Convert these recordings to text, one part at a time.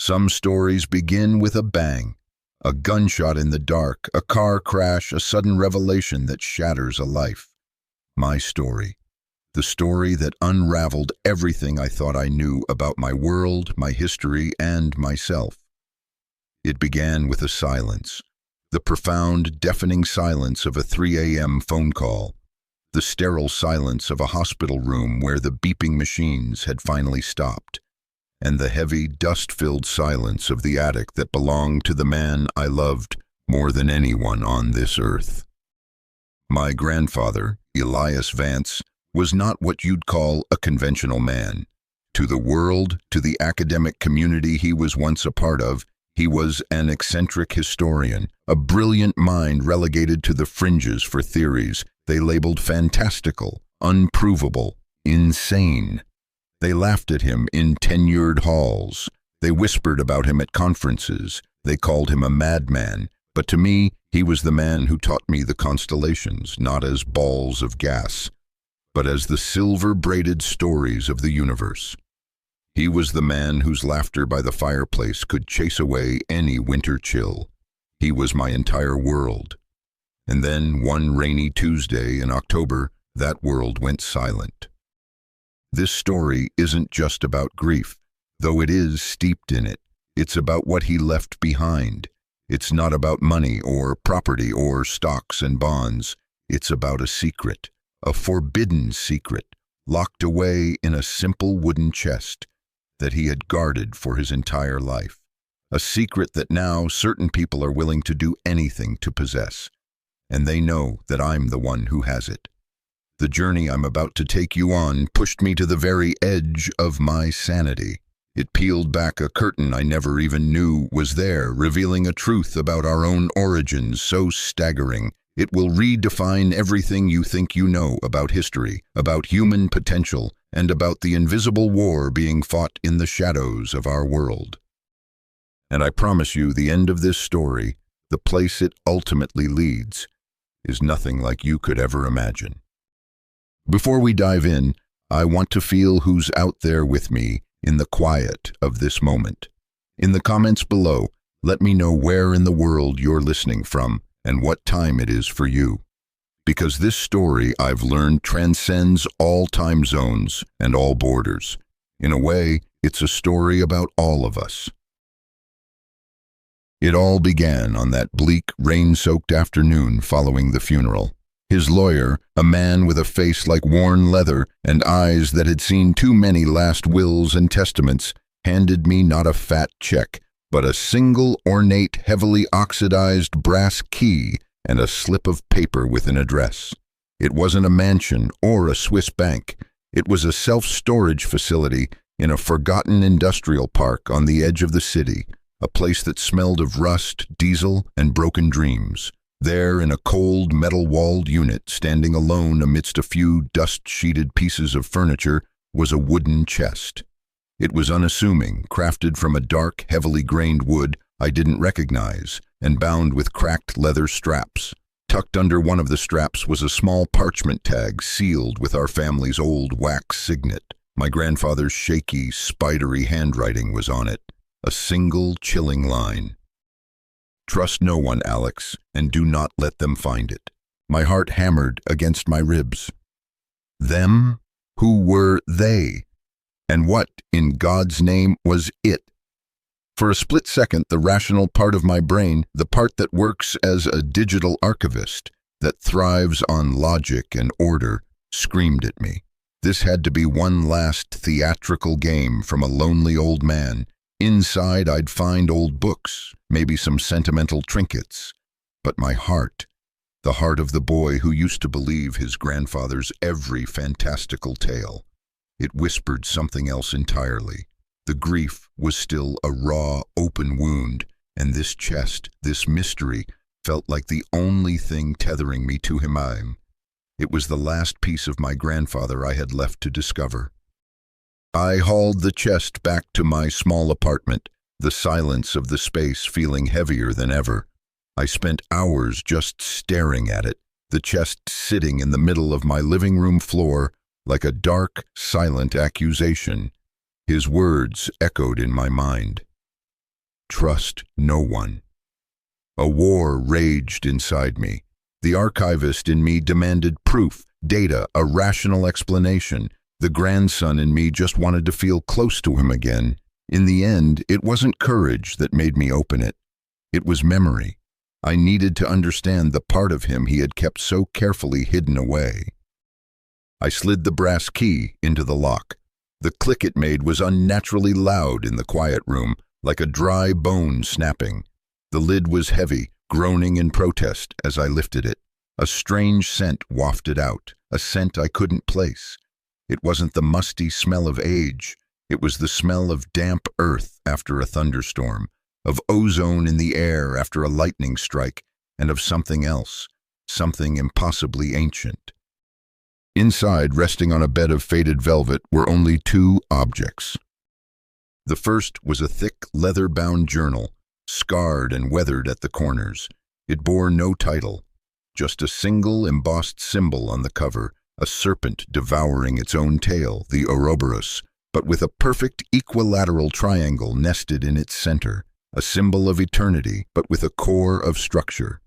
Some stories begin with a bang, a gunshot in the dark, a car crash, a sudden revelation that shatters a life. My story. The story that unraveled everything I thought I knew about my world, my history, and myself. It began with a silence. The profound, deafening silence of a 3 a.m. phone call. The sterile silence of a hospital room where the beeping machines had finally stopped. And the heavy, dust-filled silence of the attic that belonged to the man I loved more than anyone on this earth. My grandfather, Elias Vance, was not what you'd call a conventional man. To the world, to the academic community he was once a part of, he was an eccentric historian, a brilliant mind relegated to the fringes for theories they labeled fantastical, unprovable, insane. They laughed at him in tenured halls. They whispered about him at conferences. They called him a madman. But to me, he was the man who taught me the constellations, not as balls of gas, but as the silver-braided stories of the universe. He was the man whose laughter by the fireplace could chase away any winter chill. He was my entire world. And then, one rainy Tuesday in October, that world went silent. This story isn't just about grief, though it is steeped in it. It's about what he left behind. It's not about money or property or stocks and bonds. It's about a secret, a forbidden secret, locked away in a simple wooden chest that he had guarded for his entire life. A secret that now certain people are willing to do anything to possess. And they know that I'm the one who has it. The journey I'm about to take you on pushed me to the very edge of my sanity. It peeled back a curtain I never even knew was there, revealing a truth about our own origins so staggering. It will redefine everything you think you know about history, about human potential, and about the invisible war being fought in the shadows of our world. And I promise you, the end of this story, the place it ultimately leads, is nothing like you could ever imagine. Before we dive in, I want to feel who's out there with me in the quiet of this moment. In the comments below, let me know where in the world you're listening from and what time it is for you. Because this story, I've learned, transcends all time zones and all borders. In a way, it's a story about all of us. It all began on that bleak, rain-soaked afternoon following the funeral. His lawyer, a man with a face like worn leather and eyes that had seen too many last wills and testaments, handed me not a fat check, but a single ornate, heavily oxidized brass key and a slip of paper with an address. It wasn't a mansion or a Swiss bank. It was a self-storage facility in a forgotten industrial park on the edge of the city, a place that smelled of rust, diesel, and broken dreams. There, in a cold, metal-walled unit, standing alone amidst a few dust-sheeted pieces of furniture, was a wooden chest. It was unassuming, crafted from a dark, heavily grained wood I didn't recognize, and bound with cracked leather straps. Tucked under one of the straps was a small parchment tag sealed with our family's old wax signet. My grandfather's shaky, spidery handwriting was on it, a single chilling line. "Trust no one, Alex, and do not let them find it." My heart hammered against my ribs. Them? Who were they? And what, in God's name, was it? For a split second, the rational part of my brain, the part that works as a digital archivist, that thrives on logic and order, screamed at me. This had to be one last theatrical game from a lonely old man. Inside, I'd find old books, maybe some sentimental trinkets. But my heart, the heart of the boy who used to believe his grandfather's every fantastical tale, it whispered something else entirely. The grief was still a raw, open wound, and this chest, this mystery, felt like the only thing tethering me to him. It was the last piece of my grandfather I had left to discover. I hauled the chest back to my small apartment, the silence of the space feeling heavier than ever. I spent hours just staring at it, the chest sitting in the middle of my living room floor like a dark, silent accusation. His words echoed in my mind. Trust no one. A war raged inside me. The archivist in me demanded proof, data, a rational explanation. The grandson in me just wanted to feel close to him again. In the end, it wasn't courage that made me open it. It was memory. I needed to understand the part of him he had kept so carefully hidden away. I slid the brass key into the lock. The click it made was unnaturally loud in the quiet room, like a dry bone snapping. The lid was heavy, groaning in protest as I lifted it. A strange scent wafted out, a scent I couldn't place. It wasn't the musty smell of age. It was the smell of damp earth after a thunderstorm, of ozone in the air after a lightning strike, and of something else, something impossibly ancient. Inside, resting on a bed of faded velvet, were only two objects. The first was a thick, leather-bound journal, scarred and weathered at the corners. It bore no title, just a single embossed symbol on the cover, a serpent devouring its own tail, the Ouroboros, but with a perfect equilateral triangle nested in its center, a symbol of eternity, but with a core of structure.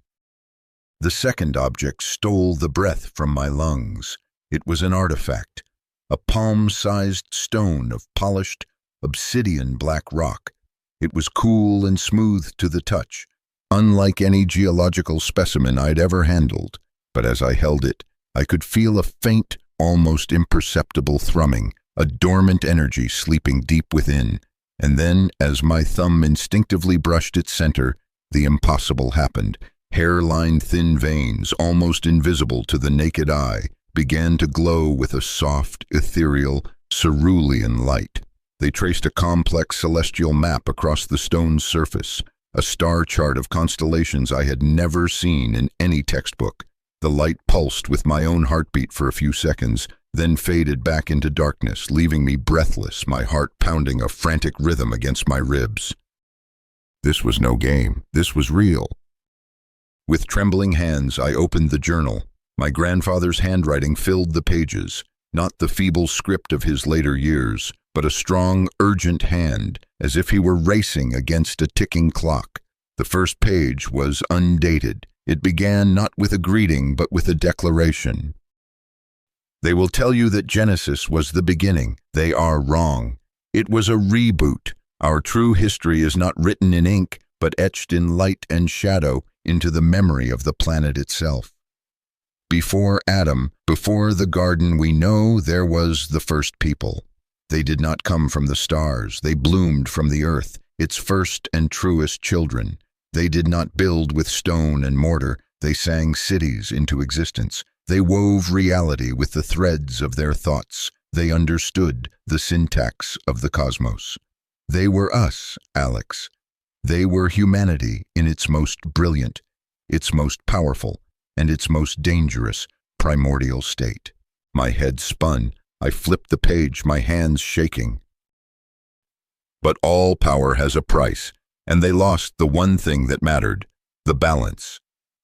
The second object stole the breath from my lungs. It was an artifact, a palm-sized stone of polished, obsidian black rock. It was cool and smooth to the touch, unlike any geological specimen I'd ever handled, but as I held it, I could feel a faint, almost imperceptible thrumming, a dormant energy sleeping deep within, and then, as my thumb instinctively brushed its center, the impossible happened. Hair-lined thin veins, almost invisible to the naked eye, began to glow with a soft, ethereal, cerulean light. They traced a complex celestial map across the stone's surface, a star chart of constellations I had never seen in any textbook. The light pulsed with my own heartbeat for a few seconds, then faded back into darkness, leaving me breathless, my heart pounding a frantic rhythm against my ribs. This was no game. This was real. With trembling hands, I opened the journal. My grandfather's handwriting filled the pages, not the feeble script of his later years, but a strong, urgent hand, as if he were racing against a ticking clock. The first page was undated. It began not with a greeting, but with a declaration. They will tell you that Genesis was the beginning. They are wrong. It was a reboot. Our true history is not written in ink, but etched in light and shadow into the memory of the planet itself. Before Adam, before the garden we know, there was the first people. They did not come from the stars. They bloomed from the earth, its first and truest children. They did not build with stone and mortar. They sang cities into existence. They wove reality with the threads of their thoughts. They understood the syntax of the cosmos. They were us, Alex. They were humanity in its most brilliant, its most powerful, and its most dangerous primordial state. My head spun. I flipped the page, my hands shaking. But all power has a price, and they lost the one thing that mattered, the balance.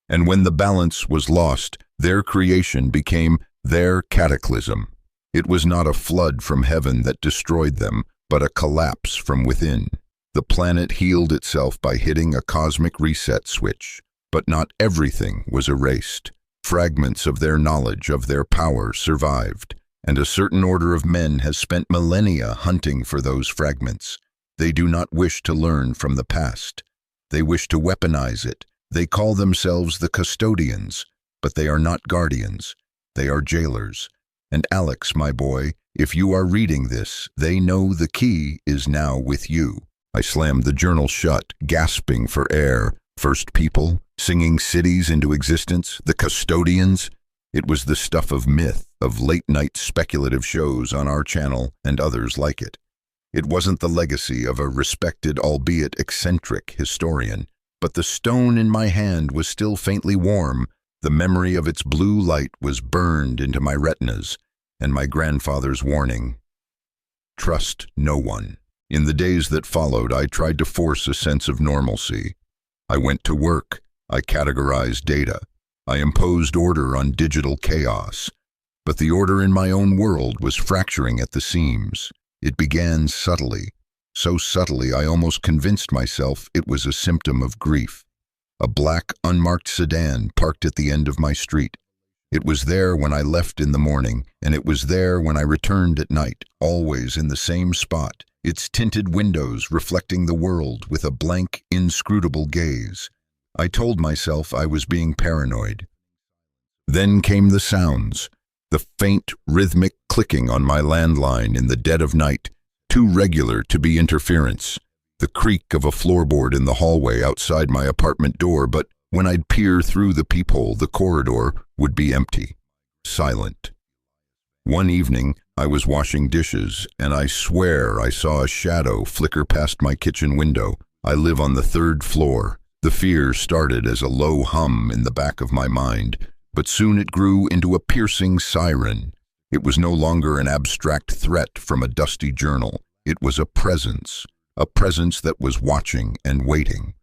And when the balance was lost, their creation became their cataclysm. It was not a flood from heaven that destroyed them, but a collapse from within. The planet healed itself by hitting a cosmic reset switch, but not everything was erased. Fragments of their knowledge, of their power, survived, and a certain order of men has spent millennia hunting for those fragments. They do not wish to learn from the past. They wish to weaponize it. They call themselves the Custodians, but they are not guardians. They are jailers. And Alex, my boy, if you are reading this, they know the key is now with you. I slammed the journal shut, gasping for air. First people, singing cities into existence, the Custodians. It was the stuff of myth, of late-night speculative shows on our channel and others like it. It wasn't the legacy of a respected, albeit eccentric, historian, but the stone in my hand was still faintly warm. The memory of its blue light was burned into my retinas, and my grandfather's warning. Trust no one. In the days that followed, I tried to force a sense of normalcy. I went to work. I categorized data. I imposed order on digital chaos. But the order in my own world was fracturing at the seams. It began subtly. so subtly I almost convinced myself it was a symptom of grief. A black, unmarked sedan parked at the end of my street. It was there when I left in the morning, and it was there when I returned at night, always in the same spot, its tinted windows reflecting the world with a blank, inscrutable gaze. I told myself I was being paranoid. Then came the sounds, the faint, rhythmic clicking on my landline in the dead of night, too regular to be interference, the creak of a floorboard in the hallway outside my apartment door, but when I'd peer through the peephole, the corridor would be empty, silent. One evening, I was washing dishes, and I swear I saw a shadow flicker past my kitchen window. I live on the 3rd floor. The fear started as a low hum in the back of my mind, but soon it grew into a piercing siren. It was no longer an abstract threat from a dusty journal. It was a presence that was watching and waiting.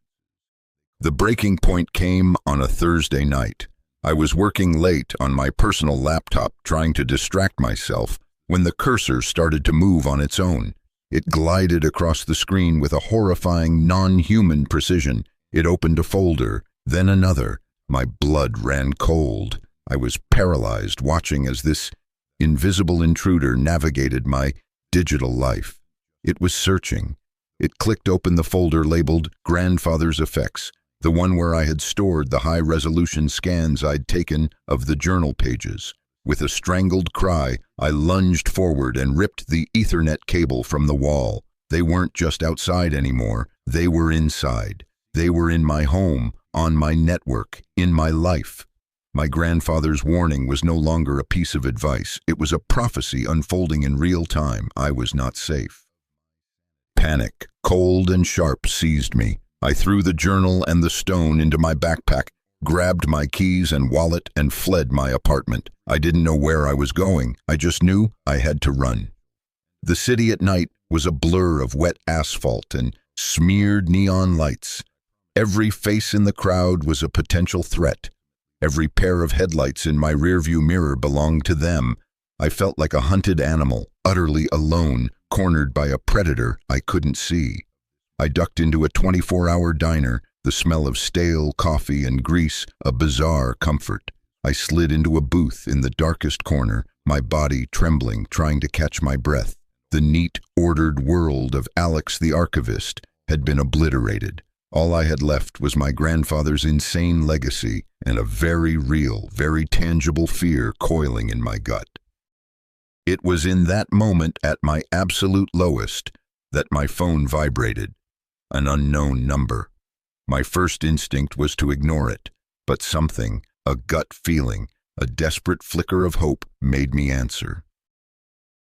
The breaking point came on a Thursday night. I was working late on my personal laptop trying to distract myself when the cursor started to move on its own. It glided across the screen with a horrifying, non-human precision. It opened a folder, then another. My blood ran cold. I was paralyzed watching as this invisible intruder navigated my digital life. It was searching. It clicked open the folder labeled Grandfather's Effects, the one where I had stored the high-resolution scans I'd taken of the journal pages. With a strangled cry, I lunged forward and ripped the Ethernet cable from the wall. They weren't just outside anymore. They were inside. They were in my home, on my network, in my life. My grandfather's warning was no longer a piece of advice. It was a prophecy unfolding in real time. I was not safe. Panic, cold and sharp, seized me. I threw the journal and the stone into my backpack, grabbed my keys and wallet, and fled my apartment. I didn't know where I was going. I just knew I had to run. The city at night was a blur of wet asphalt and smeared neon lights. Every face in the crowd was a potential threat. Every pair of headlights in my rearview mirror belonged to them. I felt like a hunted animal, utterly alone, cornered by a predator I couldn't see. I ducked into a 24-hour diner, the smell of stale coffee and grease a bizarre comfort. I slid into a booth in the darkest corner, my body trembling, trying to catch my breath. The neat, ordered world of Alex the archivist had been obliterated. All I had left was my grandfather's insane legacy and a very real, very tangible fear coiling in my gut. It was in that moment, at my absolute lowest, that my phone vibrated. An unknown number. My first instinct was to ignore it, but something, a gut feeling, a desperate flicker of hope, made me answer.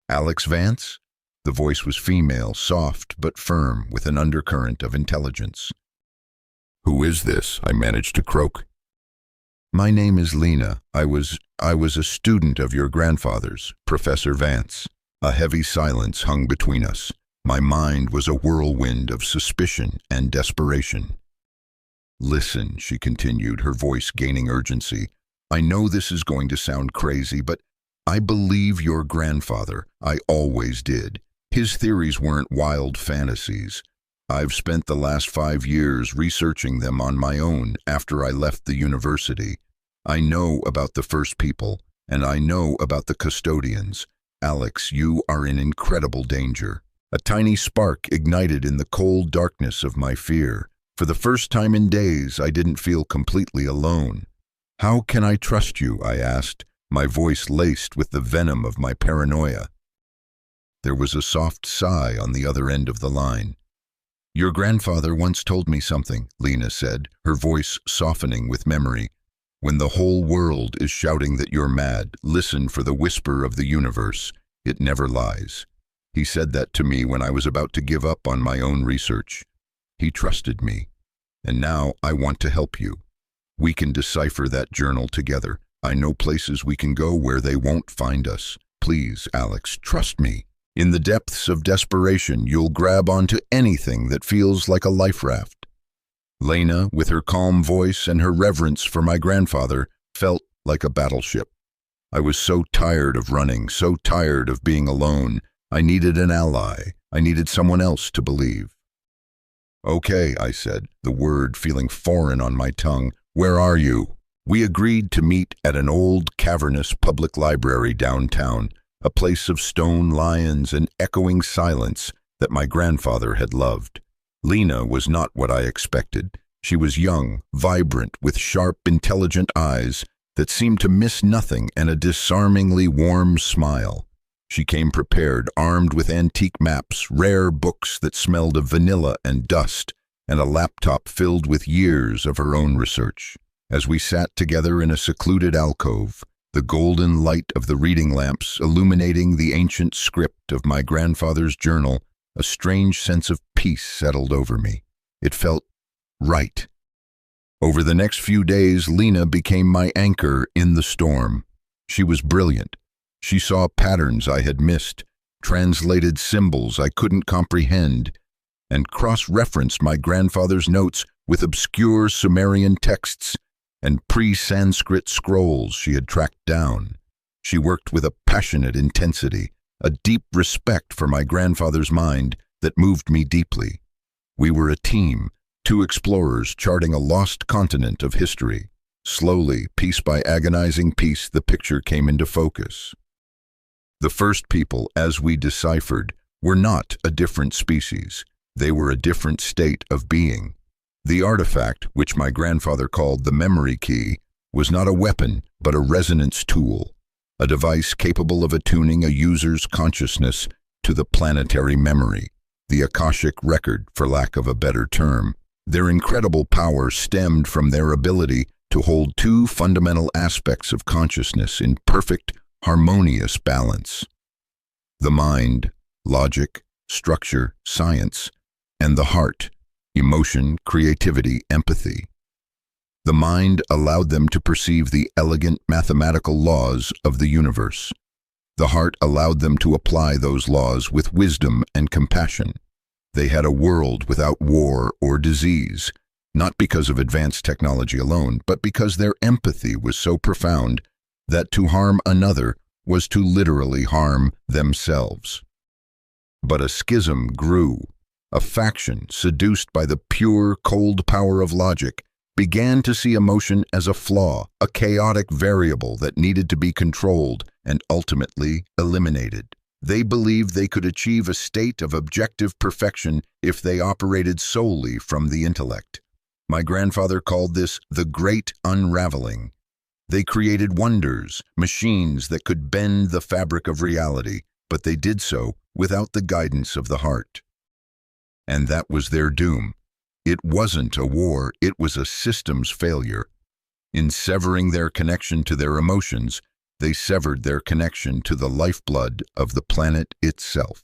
Alex Vance? The voice was female, soft but firm, with an undercurrent of intelligence. "Who is this?" I managed to croak. "My name is Lena. I was a student of your grandfather's, Professor Vance." A heavy silence hung between us. My mind was a whirlwind of suspicion and desperation. "Listen," she continued, her voice gaining urgency. "I know this is going to sound crazy, but I believe your grandfather. I always did. His theories weren't wild fantasies. I've spent the last 5 years researching them on my own after I left the university. I know about the First People, and I know about the Custodians. Alex, you are in incredible danger." A tiny spark ignited in the cold darkness of my fear. For the first time in days, I didn't feel completely alone. "How can I trust you?" I asked, my voice laced with the venom of my paranoia. There was a soft sigh on the other end of the line. "Your grandfather once told me something," Lena said, her voice softening with memory. "When the whole world is shouting that you're mad, listen for the whisper of the universe. It never lies." He said that to me when I was about to give up on my own research. He trusted me. And now I want to help you. We can decipher that journal together. I know places we can go where they won't find us. Please, Alex, trust me. In the depths of desperation, you'll grab onto anything that feels like a life raft. Lena, with her calm voice and her reverence for my grandfather, felt like a battleship. I was so tired of running, so tired of being alone. I needed an ally, I needed someone else to believe. "Okay," I said, the word feeling foreign on my tongue. "Where are you?" We agreed to meet at an old, cavernous public library downtown, a place of stone lions and echoing silence that my grandfather had loved. Lena was not what I expected. She was young, vibrant, with sharp, intelligent eyes that seemed to miss nothing and a disarmingly warm smile. She came prepared, armed with antique maps, rare books that smelled of vanilla and dust, and a laptop filled with years of her own research. As we sat together in a secluded alcove, the golden light of the reading lamps illuminating the ancient script of my grandfather's journal, a strange sense of peace settled over me. It felt right. Over the next few days, Lena became my anchor in the storm. She was brilliant. She saw patterns I had missed, translated symbols I couldn't comprehend, and cross-referenced my grandfather's notes with obscure Sumerian texts and pre-Sanskrit scrolls she had tracked down. She worked with a passionate intensity, a deep respect for my grandfather's mind that moved me deeply. We were a team, two explorers charting a lost continent of history. Slowly, piece by agonizing piece, the picture came into focus. The first people, as we deciphered, were not a different species. They were a different state of being. The artifact, which my grandfather called the memory key, was not a weapon, but a resonance tool, a device capable of attuning a user's consciousness to the planetary memory, the Akashic record, for lack of a better term. Their incredible power stemmed from their ability to hold two fundamental aspects of consciousness in perfect, harmonious balance: the mind, logic, structure, science, and the heart, emotion, creativity, empathy. The mind allowed them to perceive the elegant mathematical laws of the universe. The heart allowed them to apply those laws with wisdom and compassion. They had a world without war or disease, not because of advanced technology alone, but because their empathy was so profound that to harm another was to literally harm themselves. But a schism grew. A faction, seduced by the pure, cold power of logic, began to see emotion as a flaw, a chaotic variable that needed to be controlled and ultimately eliminated. They believed they could achieve a state of objective perfection if they operated solely from the intellect. My grandfather called this the Great Unraveling. They created wonders, machines that could bend the fabric of reality, but they did so without the guidance of the heart. And that was their doom. It wasn't a war, it was a systems failure. In severing their connection to their emotions, they severed their connection to the lifeblood of the planet itself.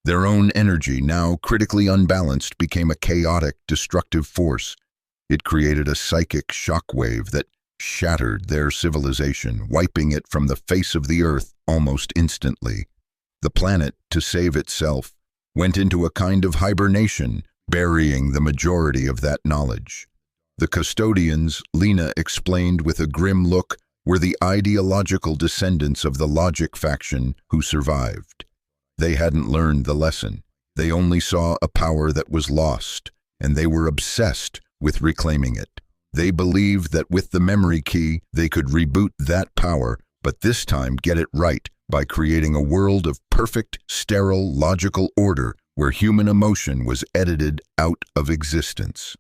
Their own energy, now critically unbalanced, became a chaotic, destructive force. It created a psychic shockwave that shattered their civilization, wiping it from the face of the earth almost instantly. The planet, to save itself, went into a kind of hibernation, burying the majority of that knowledge. The Custodians, Lena explained with a grim look, were the ideological descendants of the logic faction who survived. They hadn't learned the lesson. They only saw a power that was lost, and they were obsessed with reclaiming it. They believed that with the memory key, they could reboot that power, but this time get it right by creating a world of perfect, sterile, logical order where human emotion was edited out of existence.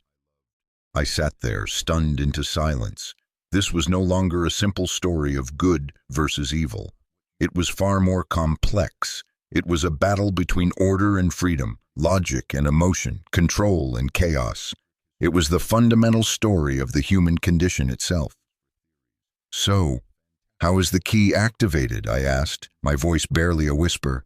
I sat there, stunned into silence. This was no longer a simple story of good versus evil. It was far more complex. It was a battle between order and freedom, logic and emotion, control and chaos. It was the fundamental story of the human condition itself. So, how is the key activated? I asked, my voice barely a whisper.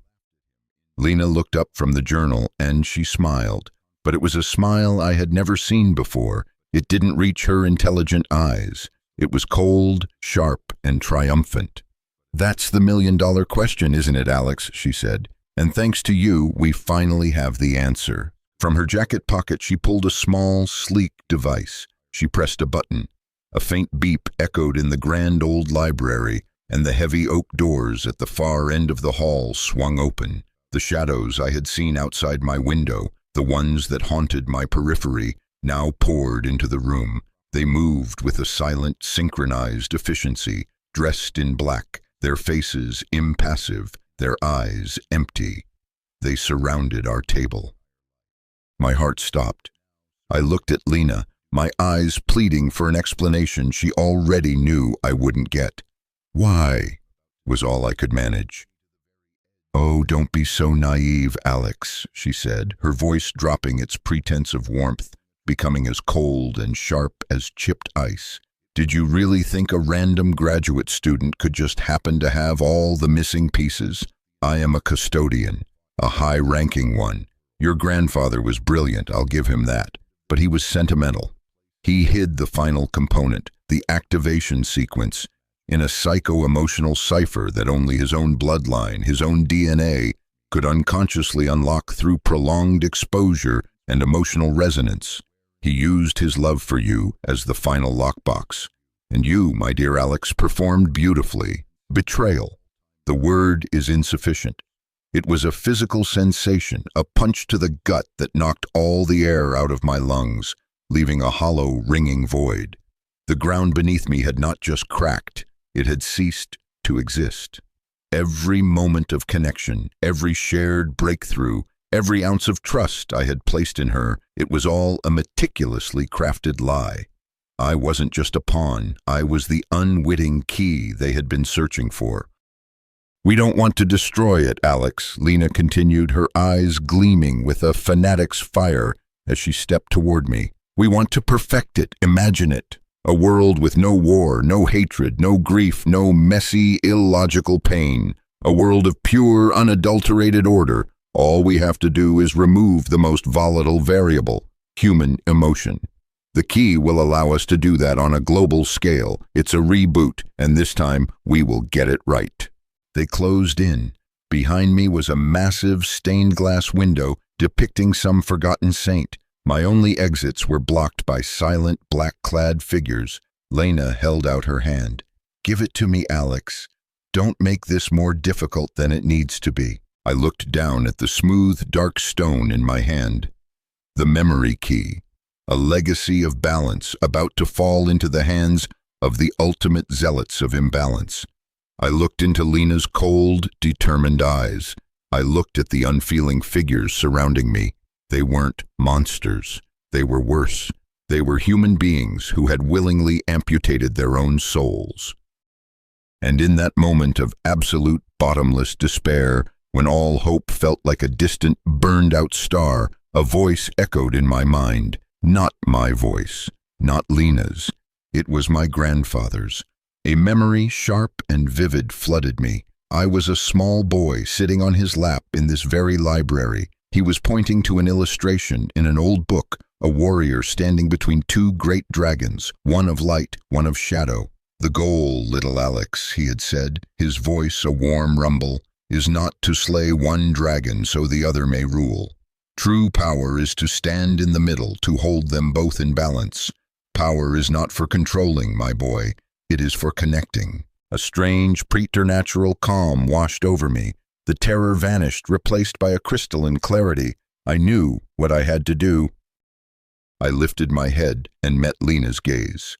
Lena looked up from the journal and she smiled, but it was a smile I had never seen before. It didn't reach her intelligent eyes. It was cold, sharp, and triumphant. "That's the million-dollar question, isn't it, Alex?" she said. "And thanks to you, we finally have the answer." From her jacket pocket, she pulled a small, sleek device. She pressed a button. A faint beep echoed in the grand old library, and the heavy oak doors at the far end of the hall swung open. The shadows I had seen outside my window, the ones that haunted my periphery, now poured into the room. They moved with a silent, synchronized efficiency, dressed in black, their faces impassive, their eyes empty. They surrounded our table. My heart stopped. I looked at Lena, my eyes pleading for an explanation she already knew I wouldn't get. "Why?" was all I could manage. "Oh, don't be so naive, Alex," she said, her voice dropping its pretense of warmth, becoming as cold and sharp as chipped ice. "Did you really think a random graduate student could just happen to have all the missing pieces? I am a custodian, a high-ranking one. Your grandfather was brilliant, I'll give him that, but he was sentimental. He hid the final component, the activation sequence, in a psycho-emotional cipher that only his own bloodline, his own DNA, could unconsciously unlock through prolonged exposure and emotional resonance. He used his love for you as the final lockbox. And you, my dear Alex, performed beautifully. Betrayal. The word is insufficient. It was a physical sensation, a punch to the gut that knocked all the air out of my lungs, leaving a hollow, ringing void. The ground beneath me had not just cracked, it had ceased to exist. Every moment of connection, every shared breakthrough, every ounce of trust I had placed in her, it was all a meticulously crafted lie. I wasn't just a pawn, I was the unwitting key they had been searching for. "We don't want to destroy it, Alex," Lena continued, her eyes gleaming with a fanatic's fire as she stepped toward me. "We want to perfect it, imagine it. A world with no war, no hatred, no grief, no messy, illogical pain. A world of pure, unadulterated order. All we have to do is remove the most volatile variable, human emotion. The key will allow us to do that on a global scale. It's a reboot, and this time we will get it right." They closed in. Behind me was a massive stained glass window depicting some forgotten saint. My only exits were blocked by silent, black-clad figures. Lena held out her hand. "Give it to me, Alex. Don't make this more difficult than it needs to be." I looked down at the smooth, dark stone in my hand. The memory key, a legacy of balance about to fall into the hands of the ultimate zealots of imbalance. I looked into Lena's cold, determined eyes. I looked at the unfeeling figures surrounding me. They weren't monsters. They were worse. They were human beings who had willingly amputated their own souls. And in that moment of absolute, bottomless despair, when all hope felt like a distant, burned-out star, a voice echoed in my mind. Not my voice, not Lena's. It was my grandfather's. A memory sharp and vivid flooded me. I was a small boy sitting on his lap in this very library. He was pointing to an illustration in an old book, a warrior standing between two great dragons, one of light, one of shadow. "The goal, little Alex," he had said, his voice a warm rumble, "is not to slay one dragon so the other may rule. True power is to stand in the middle, to hold them both in balance. Power is not for controlling, my boy. It is for connecting." A strange, preternatural calm washed over me. The terror vanished, replaced by a crystalline clarity. I knew what I had to do. I lifted my head and met Lena's gaze.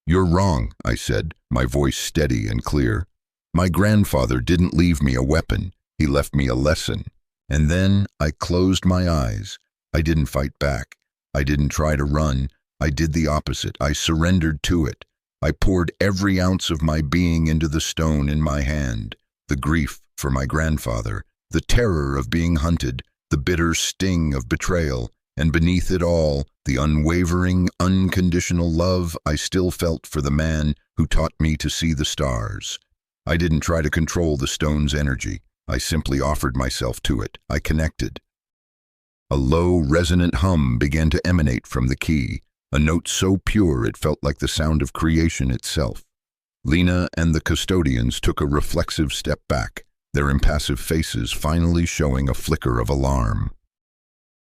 "You're wrong," I said, my voice steady and clear. "My grandfather didn't leave me a weapon. He left me a lesson." And then I closed my eyes. I didn't fight back. I didn't try to run. I did the opposite. I surrendered to it. I poured every ounce of my being into the stone in my hand. The grief for my grandfather, the terror of being hunted, the bitter sting of betrayal, and beneath it all, the unwavering, unconditional love I still felt for the man who taught me to see the stars. I didn't try to control the stone's energy. I simply offered myself to it. I connected. A low, resonant hum began to emanate from the key, a note so pure it felt like the sound of creation itself. Lena and the custodians took a reflexive step back, their impassive faces finally showing a flicker of alarm.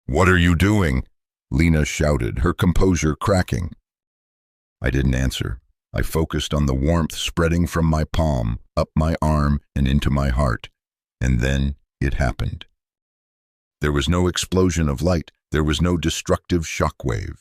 "What are you doing?" Lena shouted, her composure cracking. I didn't answer. I focused on the warmth spreading from my palm, up my arm, and into my heart. And then it happened. There was no explosion of light, there was no destructive shockwave.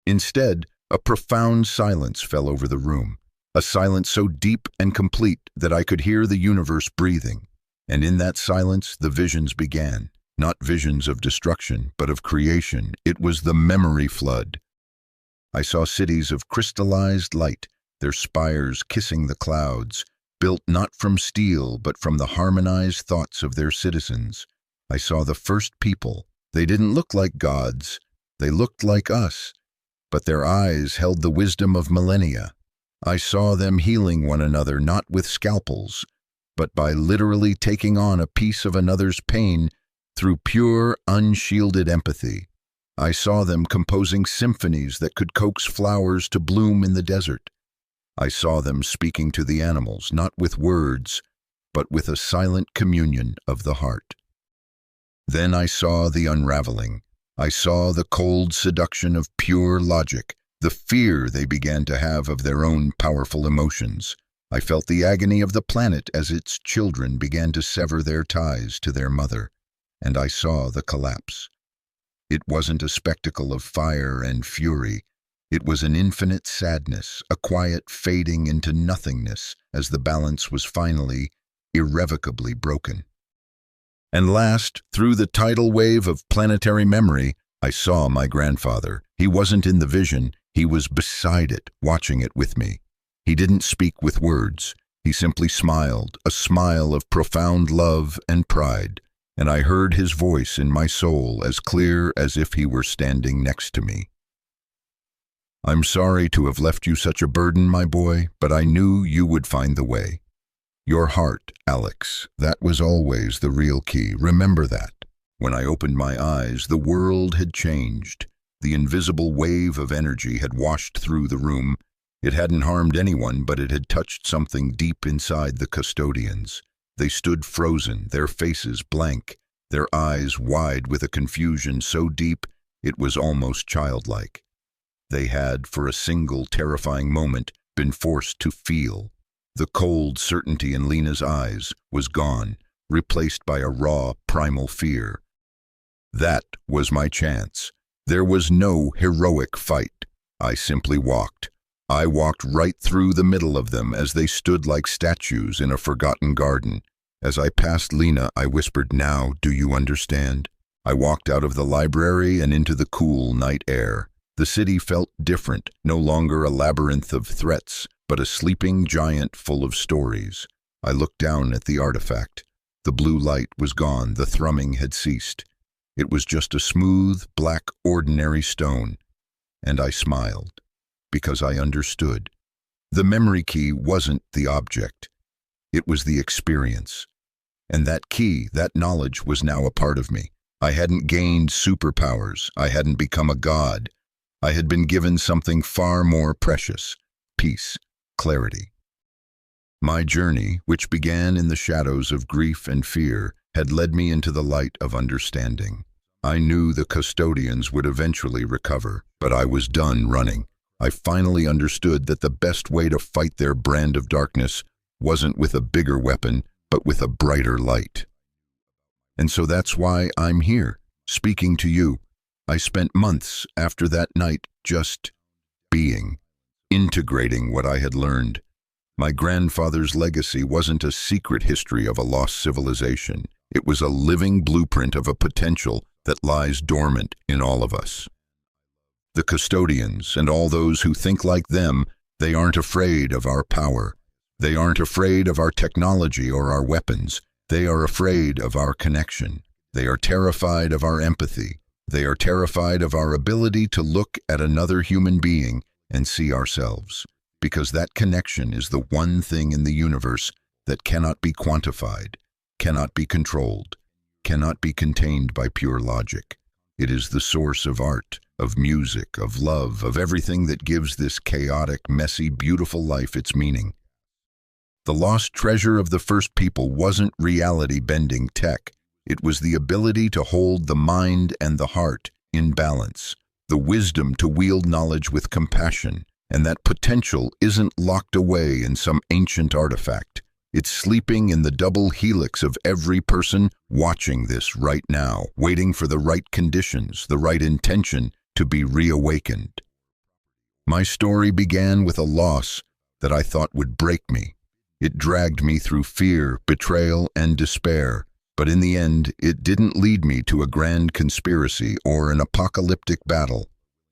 Instead, a profound silence fell over the room, a silence so deep and complete that I could hear the universe breathing. And in that silence, the visions began. Not visions of destruction, but of creation. It was the memory flood. I saw cities of crystallized light, their spires kissing the clouds, built not from steel, but from the harmonized thoughts of their citizens. I saw the first people. They didn't look like gods. They looked like us, but their eyes held the wisdom of millennia. I saw them healing one another not with scalpels, but by literally taking on a piece of another's pain through pure, unshielded empathy. I saw them composing symphonies that could coax flowers to bloom in the desert. I saw them speaking to the animals, not with words, but with a silent communion of the heart. Then I saw the unraveling. I saw the cold seduction of pure logic, the fear they began to have of their own powerful emotions. I felt the agony of the planet as its children began to sever their ties to their mother, and I saw the collapse. It wasn't a spectacle of fire and fury. It was an infinite sadness, a quiet fading into nothingness as the balance was finally, irrevocably broken. And last, through the tidal wave of planetary memory, I saw my grandfather. He wasn't in the vision, he was beside it, watching it with me. He didn't speak with words. He simply smiled, a smile of profound love and pride, and I heard his voice in my soul as clear as if he were standing next to me. "I'm sorry to have left you such a burden, my boy, but I knew you would find the way. Your heart, Alex, that was always the real key. Remember that." When I opened my eyes, the world had changed. The invisible wave of energy had washed through the room. It hadn't harmed anyone, but it had touched something deep inside the Custodians. They stood frozen, their faces blank, their eyes wide with a confusion so deep it was almost childlike. They had, for a single terrifying moment, been forced to feel. The cold certainty in Lena's eyes was gone, replaced by a raw, primal fear. That was my chance. There was no heroic fight. I simply walked. I walked right through the middle of them as they stood like statues in a forgotten garden. As I passed Lena, I whispered, "Now, do you understand?" I walked out of the library and into the cool night air. The city felt different, no longer a labyrinth of threats, but a sleeping giant full of stories. I looked down at the artifact. The blue light was gone, the thrumming had ceased. It was just a smooth, black, ordinary stone. And I smiled, because I understood. The memory key wasn't the object. It was the experience. And that key, that knowledge, was now a part of me. I hadn't gained superpowers. I hadn't become a god. I had been given something far more precious: peace, clarity. My journey, which began in the shadows of grief and fear, had led me into the light of understanding. I knew the Custodians would eventually recover, but I was done running. I finally understood that the best way to fight their brand of darkness wasn't with a bigger weapon, but with a brighter light. And so that's why I'm here, speaking to you. I spent months after that night just being, integrating what I had learned. My grandfather's legacy wasn't a secret history of a lost civilization. It was a living blueprint of a potential that lies dormant in all of us. The Custodians and all those who think like them, they aren't afraid of our power. They aren't afraid of our technology or our weapons. They are afraid of our connection. They are terrified of our empathy. They are terrified of our ability to look at another human being and see ourselves, because that connection is the one thing in the universe that cannot be quantified, cannot be controlled, cannot be contained by pure logic. It is the source of art, of music, of love, of everything that gives this chaotic, messy, beautiful life its meaning. The lost treasure of the first people wasn't reality-bending tech. It was the ability to hold the mind and the heart in balance, the wisdom to wield knowledge with compassion, and that potential isn't locked away in some ancient artifact. It's sleeping in the double helix of every person watching this right now, waiting for the right conditions, the right intention to be reawakened. My story began with a loss that I thought would break me. It dragged me through fear, betrayal, and despair, but in the end, it didn't lead me to a grand conspiracy or an apocalyptic battle.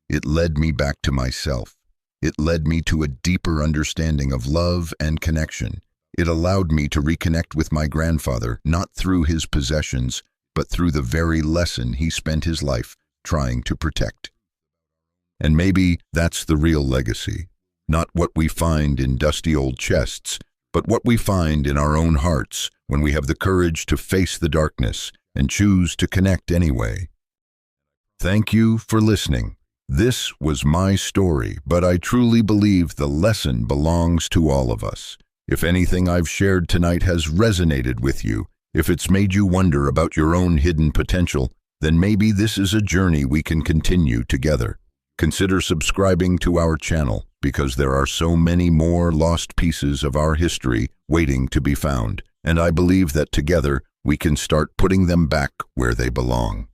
It led me back to myself. It led me to a deeper understanding of love and connection. It allowed me to reconnect with my grandfather, not through his possessions, but through the very lesson he spent his life trying to protect. And maybe that's the real legacy. Not what we find in dusty old chests, but what we find in our own hearts when we have the courage to face the darkness and choose to connect anyway. Thank you for listening. This was my story, but I truly believe the lesson belongs to all of us. If anything I've shared tonight has resonated with you, if it's made you wonder about your own hidden potential, then maybe this is a journey we can continue together. Consider subscribing to our channel, because there are so many more lost pieces of our history waiting to be found, and I believe that together we can start putting them back where they belong.